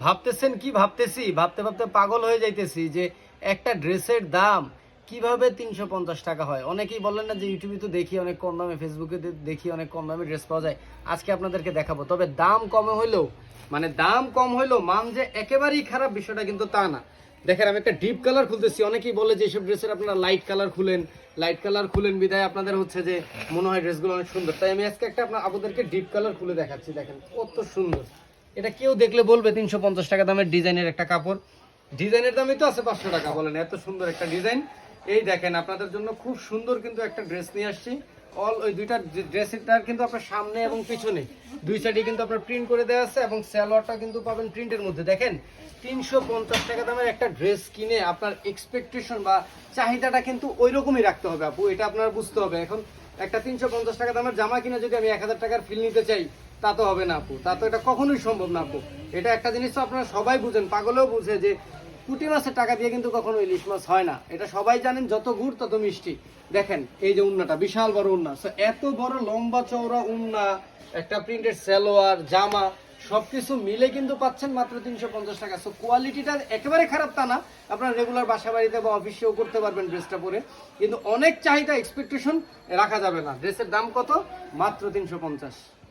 ভাবতেছেন কি ভাবতেছি, ভাবতে ভাবতে পাগল হয়ে যাইতেছি যে একটা ড্রেসের দাম কিভাবে 350 টাকা হয়। অনেকেই বলেন না যে ইউটিউবে তো দেখি অনেক কম দামে, ফেসবুকে দেখি অনেক কম দামে ড্রেস পাওয়া যায়। আজকে আপনাদেরকে দেখাবো। তবে দাম কমে হইলেও, মানে দাম কম হইলেও মান যে একেবারেই খারাপ বিষয়টা কিন্তু তা না। দেখেন আমি একটা ডিপ কালার খুলতেছি। অনেকেই বলে যে এইসব ড্রেসের আপনারা লাইট কালার খুলেন, লাইট কালার খুলেন বিদায় আপনাদের হচ্ছে যে মনে হয় ড্রেসগুলো অনেক সুন্দর। তাই আমি আজকে একটা আপনাদেরকে ডিপ কালার খুলে দেখাচ্ছি। দেখেন কত সুন্দর। এটা কেউ দেখলে বলবে 350 টাকা দামের ডিজাইনের একটা কাপড়। ডিজাইনের দামই তো আছে 500 টাকা, বলেন এত সুন্দর একটা ডিজাইন। এই দেখেন আপনাদের জন্য খুব সুন্দর কিন্তু একটা ড্রেস নিয়ে আসছি। অল ওই দুইটা ড্রেসের কিন্তু আপনার সামনে এবং পিছনে দুই সাইডে কিন্তু আপনার প্রিন্ট করে দেওয়া আছে, এবং সালোয়ারটা কিন্তু পাবেন প্রিন্টের মধ্যে। দেখেন 350 টাকা দামের একটা ড্রেস কিনে আপনার এক্সপেকটেশন বা চাহিদাটা কিন্তু ওই রকমই রাখতে হবে আপু, এটা আপনারা বুঝতে হবে। এখন একটা 350 টাকা দামের জামা কিনে যদি আমি 1000 টাকার ফিল নিতে চাই, তা তো হবে না আপু, তা তো এটা কখনোই সম্ভব না আপু। এটা একটা জিনিস তো আপনারা সবাই বুঝেন, পাগলেও বুঝে যে পুঁটি মাছের টাকা দিয়ে কিন্তু কখনো ইলিশ মাছ হয় না, এটা সবাই জানেন। যত গুড় তত মিষ্টি। দেখেন এই যে উন্নাটা, বিশাল বড় উন্না, এত বড় লম্বা চওড়া উন্না, একটা প্রিন্টেড সালোয়ার জামা সবকিছু মিলে কিন্তু পাচ্ছেন মাত্র 350 টাকা। সো কোয়ালিটিটা একেবারে খারাপ তা না, আপনার রেগুলার বাসা বাড়িতে বা অফিসেও করতে পারবেন ড্রেসটা পরে। কিন্তু অনেক চাহিদা, এক্সপেকটেশন রাখা যাবে না। ড্রেসের দাম কত? মাত্র 350।